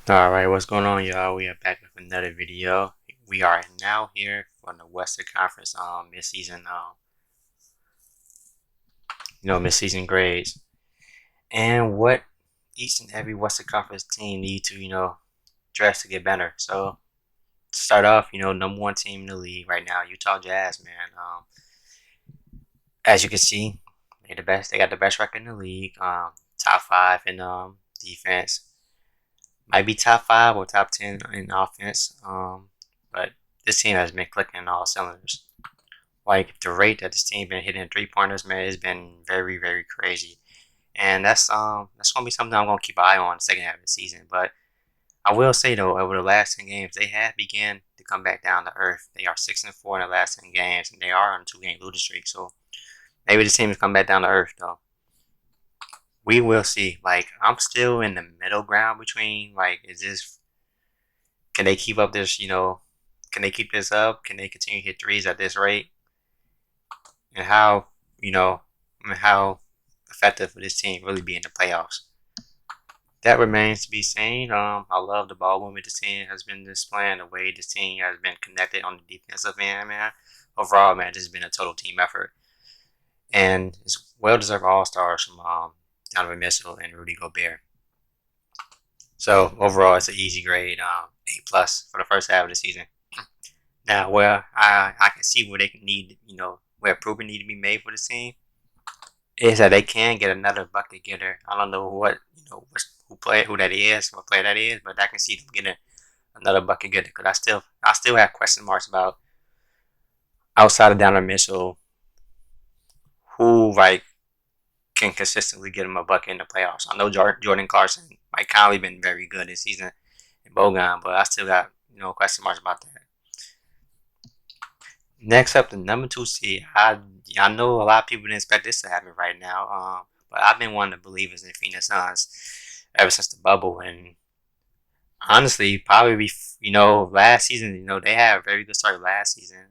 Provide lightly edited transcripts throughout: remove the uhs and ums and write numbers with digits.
Alright, what's going on, y'all? We are back with another video. We are now here for the Western Conference mid-season mid-season grades. And what each and every Western Conference team need to, dress to get better. So to start off, number one team in the league right now, Utah Jazz, man. As you can see, they got the best record in the league. Top five in defense. Might be top five or top 10 in offense. But this team has been clicking in all cylinders. Like the rate that this team been hitting 3 pointers, man, has been very, very crazy. And that's gonna be something I'm gonna keep an eye on the second half of the season. But I will say though, over the last 10 games, they have begun to come back down to earth. They are 6-4 in the last 10 games, and they are on a 2-game losing streak. So maybe this team has come back down to earth though. We will see. Like I'm still in the middle ground between is this can they keep up this, can they keep this up? Can they continue to hit threes at this rate? And how, how effective will this team really be in the playoffs? That remains to be seen. I love the ball movement this team has been displaying, the way this team has been connected on the defensive end, man. Overall, man, this has been a total team effort. And it's well deserved all stars from Donovan Mitchell and Rudy Gobert. So overall, it's an easy grade, A plus for the first half of the season. Now, where I can see where they can need, where improvement need to be made for the team is that they can get another bucket getter. I don't know who that is, what player that is, but I can see them getting another bucket getter because I still have question marks about outside of Donovan Mitchell who can consistently get him a bucket in the playoffs. I know Jordan Clarkson, Mike Conley been very good this season in Bogan, but I still got question marks about that. Next up, the number two seed. I know a lot of people didn't expect this to happen right now, but I've been one of the believers in Phoenix Suns ever since the bubble, and honestly, probably last season, they had a very good start last season.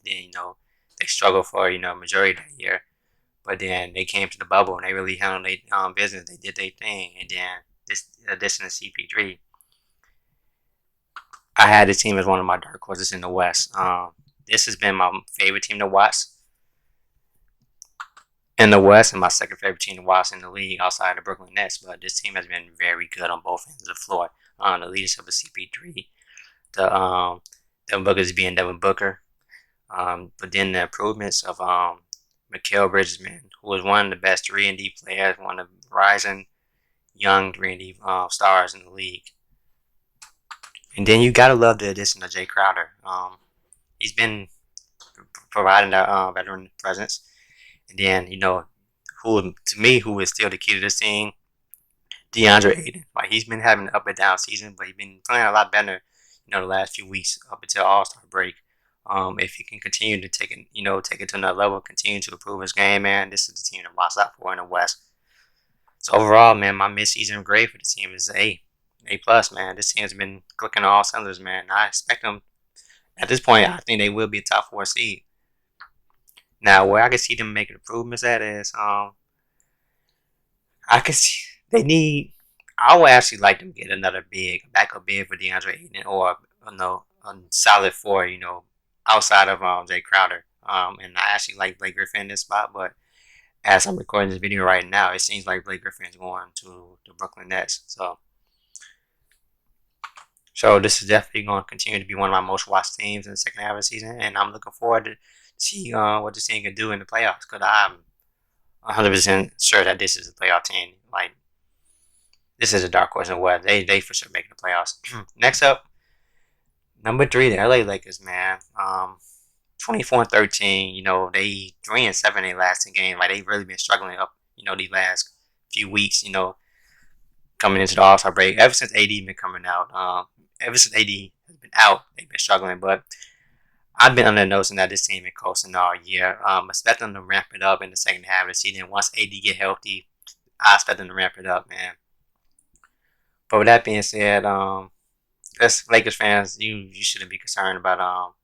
Then they struggled for majority of that year, but then they came to the bubble and they really handled their business. They did their thing, and then this addition to CP3, I had this team as one of my dark horses in the West. This has been my favorite team to watch in the West and my second favorite team to watch in the league outside the Brooklyn Nets. But this team has been very good on both ends of the floor. The leadership of CP3, the Devin Booker's being Devin Booker, but then the improvements of Mikal Bridges, who was one of the best 3-and-D players, one of the rising young 3-and-D stars in the league. And then you gotta love the addition of Jay Crowder. He's been providing that veteran presence. And then, who is still the key to this team, DeAndre Ayton. He's been having an up and down season, but he's been playing a lot better, the last few weeks up until All Star break. If he can continue to take it to another level, continue to improve his game, man, this is the team to watch out for in the West. So overall, man, my midseason grade for the team is A plus, man. This team has been clicking on all cylinders, man. I expect them at this point. I think they will be a top 4 seed. Now, where I can see them making improvements at is, I can see they need. I would actually like them to get another backup big for DeAndre Ayton, or a solid four, outside of Jay Crowder. And I actually like Blake Griffin in this spot, but as I'm recording this video right now, it seems like Blake Griffin's going to the Brooklyn Nets. So this is definitely going to continue to be one of my most watched teams in the second half of the season, and I'm looking forward to see what this team can do in the playoffs. Because I'm 100% sure that this is a playoff team. This is a dark horse in the West. They for sure making the playoffs. Next up, number 3, the LA Lakers, man. 24-13. They 3-7 in their last 10 games. They really been struggling up. These last few weeks. Coming into the All Star break. Ever since AD been coming out. Ever since AD has been out, they've been struggling. But I've been under noticing that this team been coasting all year. Expect them to ramp it up in the second half of the season. Once AD get healthy, I expect them to ramp it up, man. But with that being said, as Lakers fans, you shouldn't be concerned about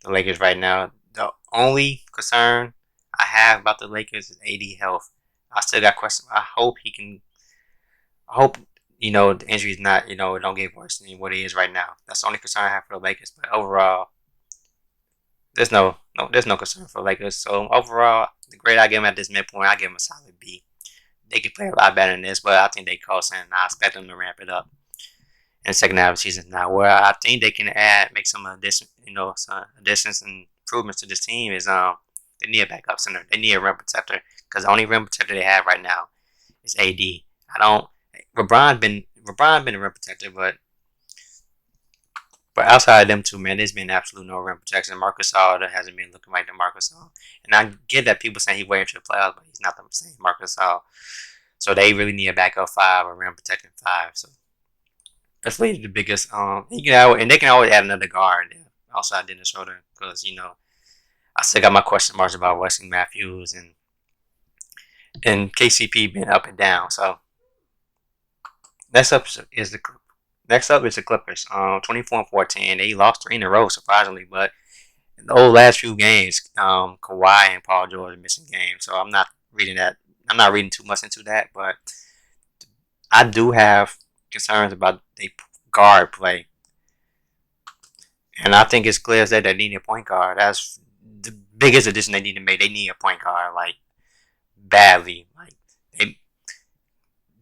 the Lakers right now. The only concern I have about the Lakers is AD health. I still got questions. I hope the injury's not, it don't get worse than what it is right now. That's the only concern I have for the Lakers. But overall, there's no concern for the Lakers. So overall, the grade I give them at this midpoint, I give them a solid B. They could play a lot better than this, but I think they coast, and I expect them to ramp it up in the second half of the season. Now, where I think they can make some additions and improvements to this team is they need a backup center. They need a rim protector because the only rim protector they have right now is AD. I don't. LeBron been a rim protector, but outside of them two, man, there's been absolute no rim protection. Marcus Gasol hasn't been looking like the Marcus Gasol, and I get that people saying he waiting to the playoffs, but he's not the same Marcus Gasol. So they really need a backup five or rim protecting five. So that's really the biggest. And they can always add another guard outside Dennis Schroeder because I still got my question marks about Wesley Matthews and KCP been up and down. So next up is the Clippers. 24-14. They lost 3 in a row, surprisingly, but in the last few games, Kawhi and Paul George are missing games. So I'm not reading that. I'm not reading too much into that, but I do have concerns about the guard play, and I think it's clear that they need a point guard. That's the biggest addition they need to make. They need a point guard like badly. Like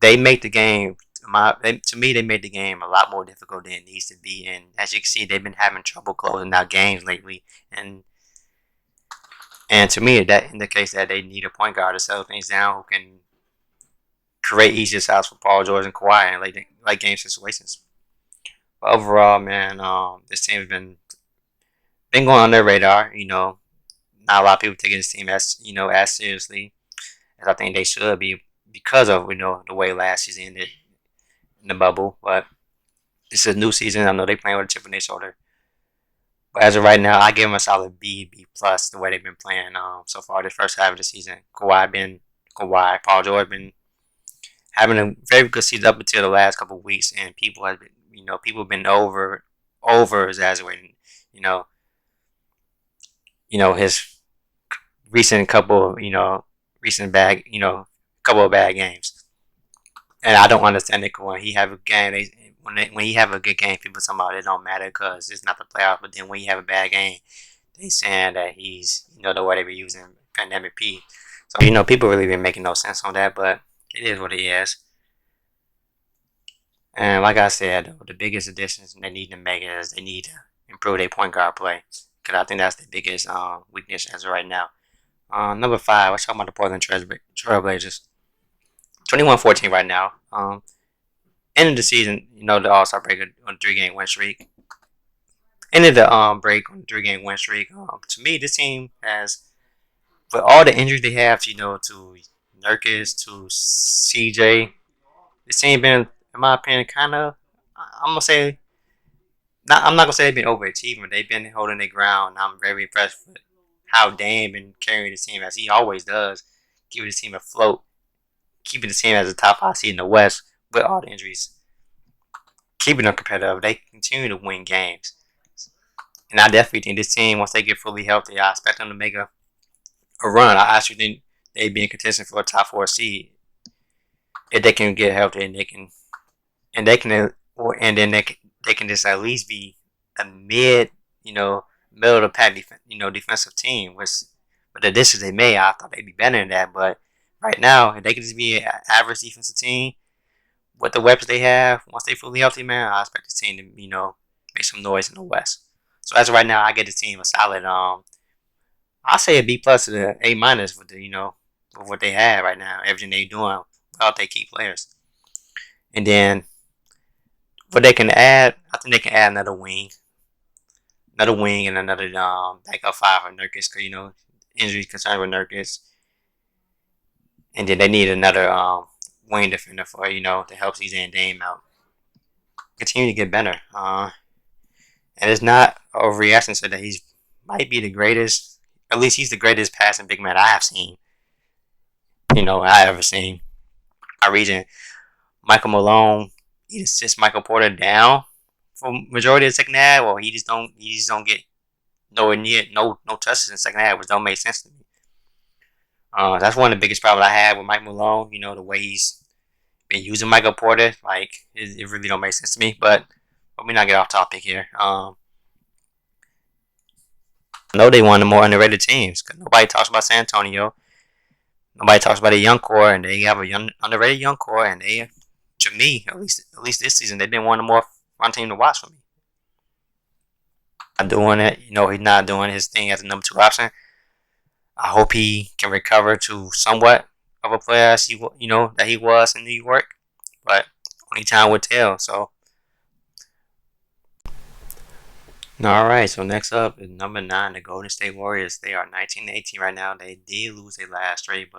they make the game. To me, they made the game a lot more difficult than it needs to be. And as you can see, they've been having trouble closing out games lately. And to me, that indicates that they need a point guard to settle things down who can create easier shots for Paul George and Kawhi in late game situations. But overall, man, this team has been going on their radar. Not a lot of people taking this team as seriously as I think they should be because of the way last season ended in the bubble. But this is a new season. I know they playing with a chip on their shoulder. But as of right now, I give them a solid B plus the way they've been playing so far this first half of the season. Kawhi, Paul George been having a very good season up until the last couple of weeks, and people have been over exaggerating, his recent couple of bad games, and I don't understand it when he have a game. When he have a good game, people talking about it don't matter because it's not the playoffs. But then when you have a bad game, they saying that he's the way they be using Pandemic P. So people really been making no sense on that, but it is what it is. And like I said, the biggest additions they need to make is they need to improve their point guard play because I think that's the biggest weakness as of right now. Number 5, let's talk about the Portland Trailblazers. 21-14 right now. Ended the season, the All-Star break on a 3-game win streak. Ended the break on a 3-game win streak. To me, this team has, with all the injuries they have, to Nurkic, to CJ, this team been, in my opinion, kind of, I'm gonna say, I'm not gonna say they've been overachieving, but they've been holding their ground. I'm very impressed with how Dame been carrying the team as he always does, keeping the team afloat, keeping the team as a top 5 seed in the West with all the injuries, keeping them competitive. They continue to win games, and I definitely think this team, once they get fully healthy, I expect them to make a run. I actually think they'd be in contention for a top 4 seed if they can get healthy and they can just at least be a middle of the pack, defensive team. With the additions they made, I thought they'd be better than that. But right now, if they can just be an average defensive team with the weapons they have, once they fully healthy, man, I expect this team to make some noise in the West. So as of right now, I get the team a solid I'll say a B plus to the A minus with with what they have right now, everything they doing without their key players. And then what they can add, I think they can add another wing and another backup 5 for Nurkic because injury concern with Nurkic. And then they need another wing defender for to help CJ Dame out. Continue to get better. And it's not overreaction to that he's might be the greatest. At least he's the greatest passing big man I have seen. I ever seen. Our region, Michael Malone, he just sits Michael Porter down for majority of the second half, or he just don't get nowhere near no touches in the second half, which don't make sense to me. That's one of the biggest problems I have with Mike Malone. The way he's been using Michael Porter. Like it really don't make sense to me. But we not get off topic here. I know they one of the more underrated teams. 'Cause nobody talks about San Antonio. Nobody talks about a young core, and they have a underrated young core. And they, to me, at least this season, they've been one of the more fun team to watch for me. Not doing it, he's not doing his thing as a number 2 option. I hope he can recover to somewhat of a player as that he was in New York, but only time will tell. So, all right. So next up is number 9, the Golden State Warriors. They are 19-18 right now. They did lose their last trade,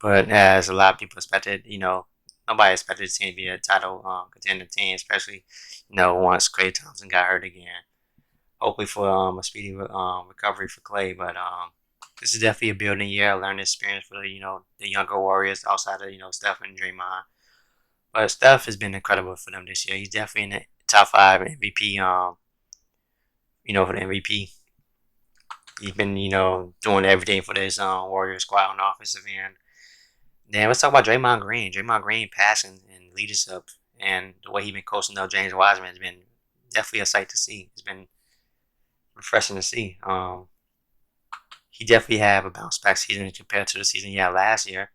but as a lot of people expected, nobody expected the team to be a title contender team, especially once Klay Thompson got hurt again. Hopefully for a speedy recovery for Klay, but this is definitely a building year, a learning experience for the younger Warriors outside of Steph and Draymond. But Steph has been incredible for them this year. He's definitely in the top 5 MVP. For the MVP, he's been doing everything for this Warriors squad on the offensive end. Then let's talk about Draymond Green. Draymond Green passing and leadership, and the way he's been coaching up James Wiseman has been definitely a sight to see. It's been refreshing to see. He definitely had a bounce back season compared to the season he had last year,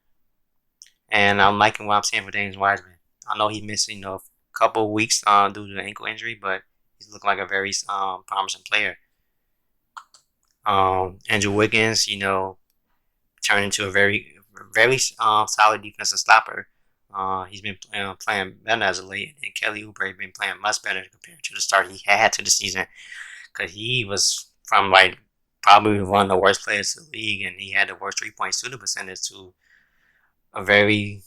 and I'm liking what I'm seeing for James Wiseman. I know he missed a couple of weeks due to an ankle injury, but he's looking like a very promising player. Andrew Wiggins, turned into a very solid defensive stopper. He's been playing better as of late, and Kelly Oubre has been playing much better compared to the start he had to the season, because he was from probably one of the worst players in the league, and he had the worst 3-point shooting percentage to a very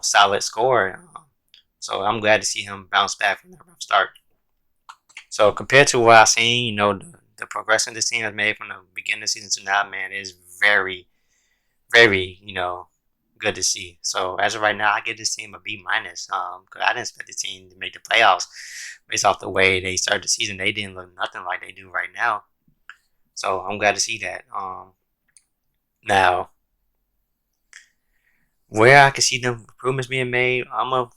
solid scorer. So I'm glad to see him bounce back from that rough start. So compared to what I've seen, the progression this team has made from the beginning of the season to now, man, is very, very, good to see. So as of right now, I give this team a B minus. Because I didn't expect the team to make the playoffs based off the way they started the season. They didn't look nothing like they do right now. So I'm glad to see that. Now, where I can see the improvements being made, I'm gonna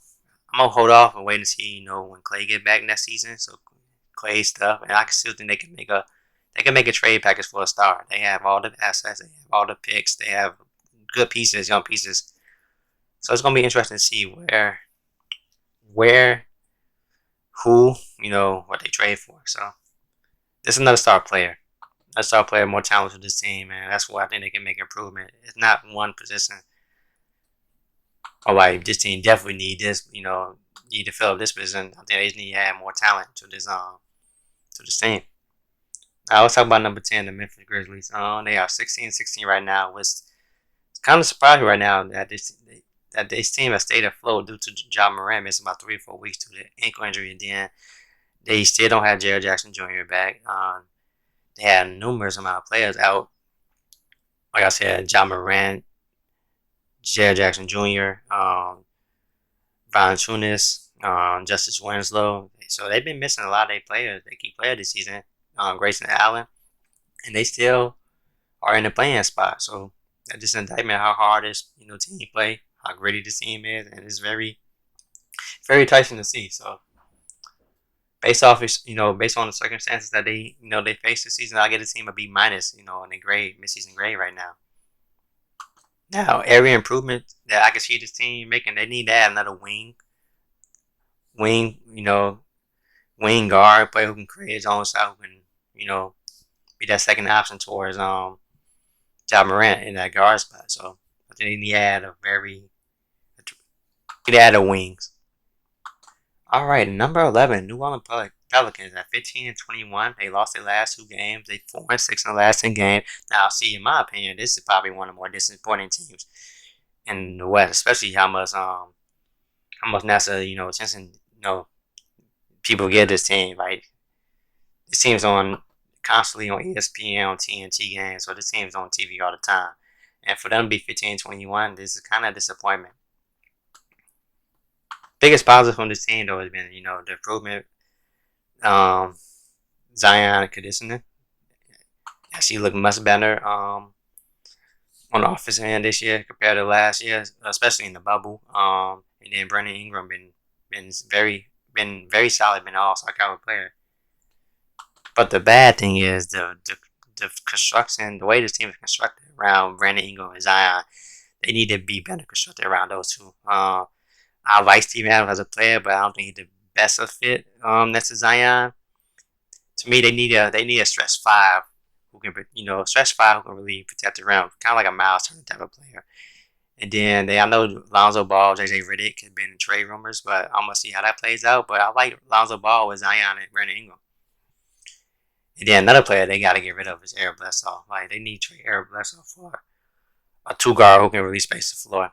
hold off and wait and see, when Klay get back next season. So Klay stuff, and I can still think they can make a trade package for a star. They have all the assets, they have all the picks, they have good pieces, young pieces. So it's gonna be interesting to see who, what they trade for. So this is another star player. A star player more talented to this team, man. That's why I think they can make improvement. It's not one position. This team definitely need this, need to fill up this position. I think they just need to add more talent to this team. Now let's talk about number 10, the Memphis Grizzlies. They are 16-16 right now. It's kind of surprising right now that this team has stayed afloat due to Ja Morant missing about 3 or 4 weeks due to the ankle injury, and then they still don't have Jaren Jackson Jr. back. They had numerous amount of players out. Like I said, Ja Morant, Jaren Jackson Jr., Valanciunas, Justice Winslow. So they've been missing a lot of their players. They key players this season. Grayson Allen, and they still are in the playing spot. So that's just an indictment how hard this team play, how gritty this team is, and it's very, very enticing to see. So based on the circumstances that they face this season, I get the team a B minus, in the grade, midseason grade right now. Now, area improvement that I can see this team making, they need to add another wing, wing guard, player who can create his own shot, who can, be that second option towards Ja Morant in that guard spot. So I think they need to add a wings. All right, number 11, New Orleans Pelicans at 15-21. They lost their last 2 games. They 4-6 in the last 10 games. Now, see, in my opinion, this is probably one of the more disappointing teams in the West, especially how much NASA, attention, people give this team. Like, this team's constantly on ESPN, on TNT games, so this team's on TV all the time. And for them to be 15-21, this is kind of a disappointment. Biggest positive from this team, though, has been, the improvement. Zion conditioning. Actually look much better. on the offensive end this year compared to last year, especially in the bubble. And then Brandon Ingram been very solid, been an all-star caliber player. But the bad thing is the construction, the way this team is constructed around Brandon Ingram and Zion. They need to be better constructed around those two. I like Steven Adams as a player, but I don't think he's the best of fit next to Zion. To me, they need a stretch five who can really protect the rim, kind of like a Miles Turner type of player. And then I know Lonzo Ball, JJ Redick have been in trade rumors, but I'm gonna see how that plays out. But I like Lonzo Ball with Zion and Brandon Ingram. And then another player they got to get rid of is Eric Bledsoe. Like they need to trade Eric Bledsoe for a two guard who can really space the floor.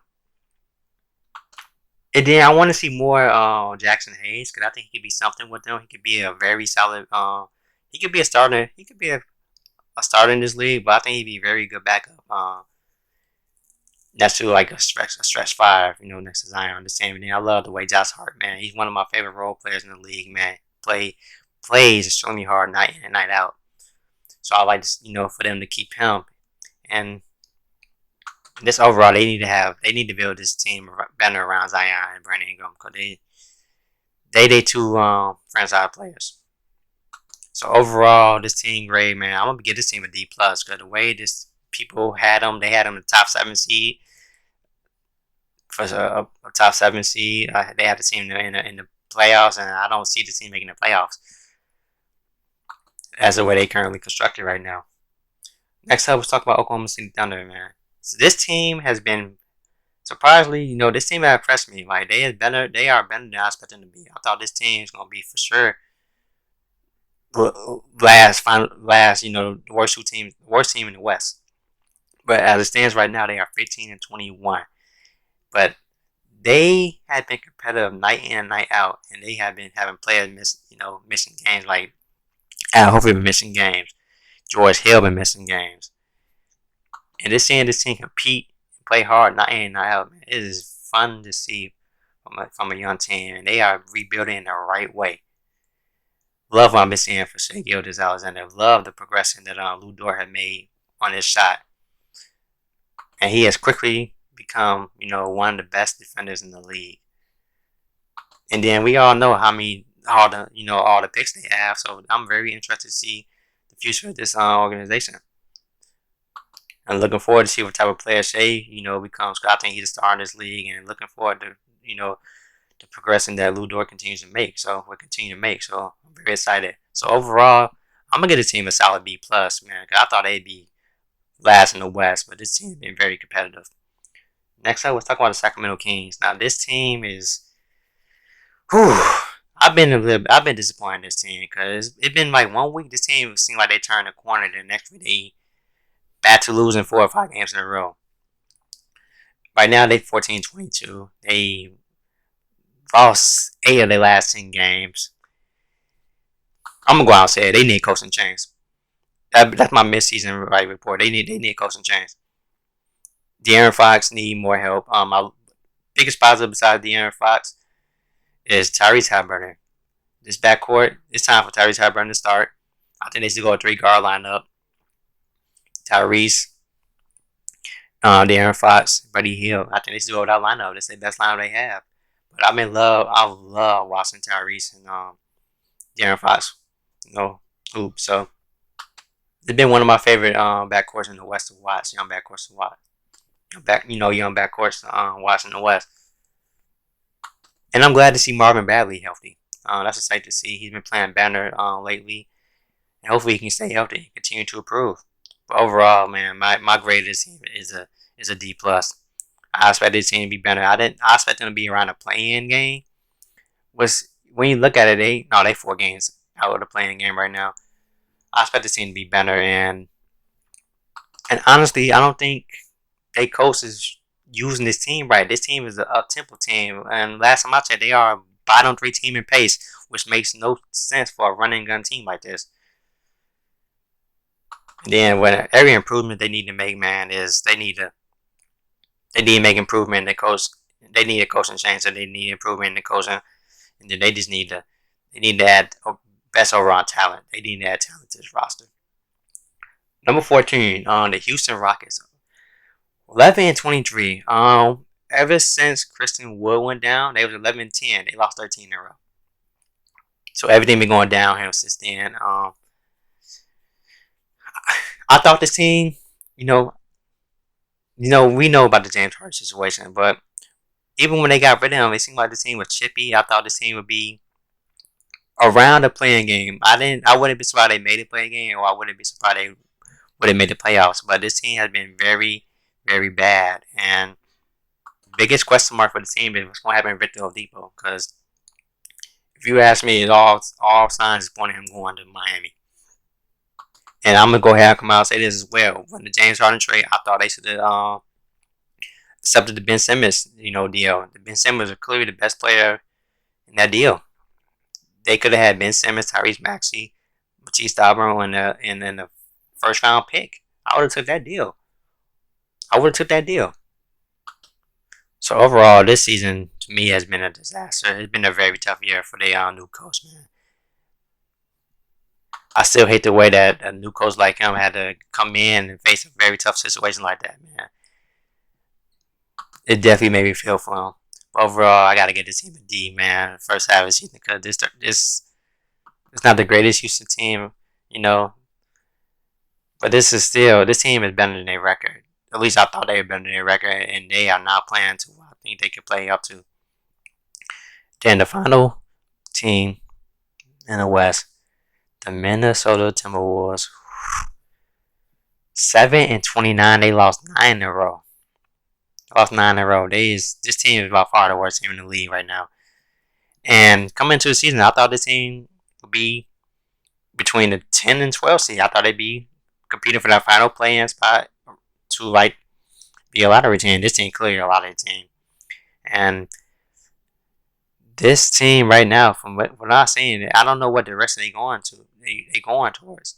And then I want to see more Jackson Hayes because I think he could be something with them. He could be a very solid. He could be a starter. He could be a starter in this league, but I think he'd be a very good backup. Next to like a stretch five, next to Zion. The same thing. I love the way Josh Hart, man. He's one of my favorite role players in the league, man. Plays extremely hard night in and night out. So I like to, for them to keep him. And this overall, they need to build this team better around Zion and Brandon Ingram because they two franchise players. So overall, this team grade, man, I'm gonna give this team a D plus because the way this people had them, they had them the top 7 seed for a top 7 seed. They had the team in the playoffs, and I don't see the team making the playoffs as the way they currently constructed right now. Next up, let's talk about Oklahoma City Thunder, man. So this team has been surprisingly, this team has impressed me. Like they are better than I expected them to be. I thought this team is gonna be for sure last, the worst team in the West. But as it stands right now, they are 15-21. But they have been competitive night in and night out, and they have been having players missing games. Like Al Horford been missing games, George Hill been missing games, and this team compete and play hard night in and night out. Man, it is fun to see from a young team, and they are rebuilding in the right way. Love what I've been seeing for Shai Gilgeous-Alexander. Love the progression that Lou Dort had made on his shot, and he has quickly become one of the best defenders in the league. And then we all know all the picks they have. So I'm very interested to see the future of this organization. I'm looking forward to see what type of player Shai becomes. Cause I think he's a star in this league, and looking forward to the progression that Lou Dort continues to make. So we'll continue to make. So I'm very excited. So overall, I'm gonna give the team a solid B plus, man. Cause I thought they'd be last in the West, but this team has been very competitive. Next up, let's talk about the Sacramento Kings. Now this team is, I've been disappointed in this team because it's been like 1 week this team seemed like they turned a corner, the next week they back to losing 4 or 5 games in a row. Right now they 14-22. They lost 8 of their last 10 games. I'm gonna go out and say it. They need coaching change. That's my midseason report. They need coaching change. De'Aaron Fox need more help. My biggest positive besides De'Aaron Fox is Tyrese Haliburton. This backcourt, it's time for Tyrese Haliburton to start. I think they should go a 3-guard lineup. Tyrese, De'Aaron Fox, Buddy Hield. I think they should go with that lineup. That's the best lineup they have. But I love watching Tyrese and De'Aaron Fox, hoop. So it's been one of my favorite backcourts in the West to watch. Young backcourts to watch. Young backcourts to watch in the West. And I'm glad to see Marvin Bagley healthy. That's a sight to see. He's been playing better lately. And hopefully he can stay healthy and continue to improve. But overall, man, my grade of this team is a D plus. I expect this team to be better. I expect them to be around a play-in game. When you look at it, they 4 games out of the play-in game right now. I expect this team to be better, and honestly, I don't think they coach is using this team right. This team is an up-tempo team, and last time I checked, they are a bottom 3 team in pace, which makes no sense for a running gun team like this. And then when every improvement they need to make, man, is they need to make improvement in the coach. They need a coaching change, so they need improvement in the coaching, and then they need to add best overall talent. They need to add talent to this roster. Number 14 on the Houston Rockets. 11-23. Ever since Kristen Wood went down, they was 11-10. They lost 13 in a row. So everything been going downhill since then. I thought this team, you know, we know about the James Harden situation, but even when they got rid of him, it seemed like the team was chippy. I thought this team would be around the playing game. I wouldn't be surprised they made a playing game, or I wouldn't be surprised they would have made the playoffs. But this team has been very, very bad, and biggest question mark for the team is what's going to happen with Victor Oladipo. Because if you ask me, all signs is pointing him going to Miami. And I'm gonna go ahead and come out and say this as well. When the James Harden trade, I thought they should have accepted the Ben Simmons, deal. The Ben Simmons was clearly the best player in that deal. They could have had Ben Simmons, Tyrese Maxey, Matisse Thybulle, and then the first round pick. I would have took that deal. So overall, this season to me has been a disaster. It's been a very tough year for the new coach, man. I still hate the way that a new coach like him had to come in and face a very tough situation like that, man. It definitely made me feel for him. But overall, I gotta get this team a D, man. First half of the season, because this it's not the greatest Houston team, but this team is better than their record. At least I thought they were better than their record, and they are not playing to what I think they could play up to. Then the final team in the West, the Minnesota Timberwolves, 7-29. They lost 9 in a row. This team is by far the worst team in the league right now. And coming into the season, I thought this team would be between the 10 and 12 seed. I thought they'd be competing for that final play-in spot to be a lottery team. This team clearly a lottery team. And this team right now, from what I'm seeing, I don't know what direction they going to. They going towards.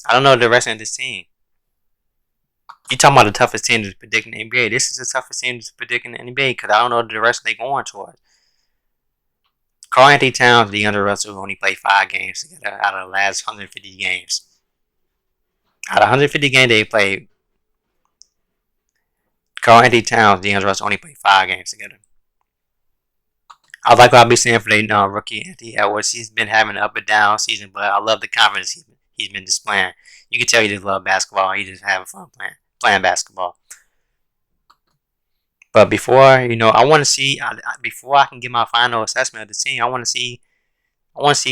I don't know the direction of this team. You talking about the toughest team to predict in the NBA? This is the toughest team to predict in the NBA because I don't know the direction they going towards. Karl-Anthony Towns, DeAndre Russell only played 5 games together out of the last 150 games. Out of 150 games they played, Karl-Anthony Towns, DeAndre Russell only played 5 games together. I like what I'll be saying for the rookie Anthony Edwards. He's been having an up and down season, but I love the confidence he's been displaying. You can tell he just loves basketball. He just having fun playing basketball. But before I want to see before I can get my final assessment of the team, I want to see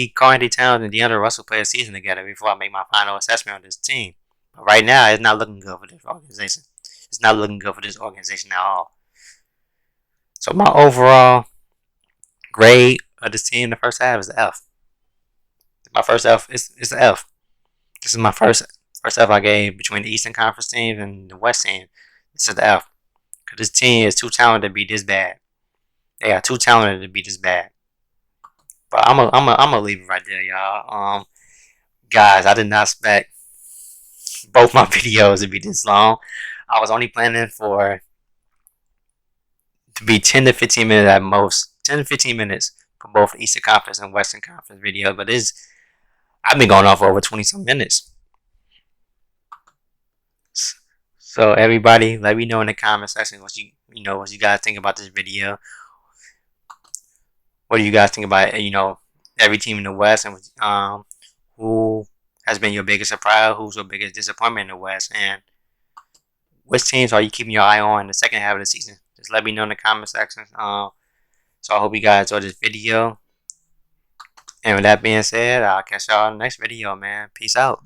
Karl-Anthony Towns and DeAndre Russell play a season together before I make my final assessment of this team. But right now, it's not looking good for this organization. It's not looking good for this organization at all. So my overall grade of this team in the first half is an F. My first F is an F. This is my first F I gave between the Eastern Conference teams and the West team. This is the F. Because this team is too talented to be this bad. They are too talented to be this bad. But I'm gonna leave it right there, y'all. Guys, I did not expect both my videos to be this long. I was only planning to be 10 to 15 minutes at most. 10 to 15 minutes for both Eastern Conference and Western Conference videos. But I've been going off for over 20-some minutes. So everybody, let me know in the comment section what you guys think about this video. What do you guys think about every team in the West, and who has been your biggest surprise? Who's your biggest disappointment in the West, and which teams are you keeping your eye on in the second half of the season? Just let me know in the comment section. So I hope you guys enjoyed this video. And with that being said, I'll catch y'all in the next video, man. Peace out.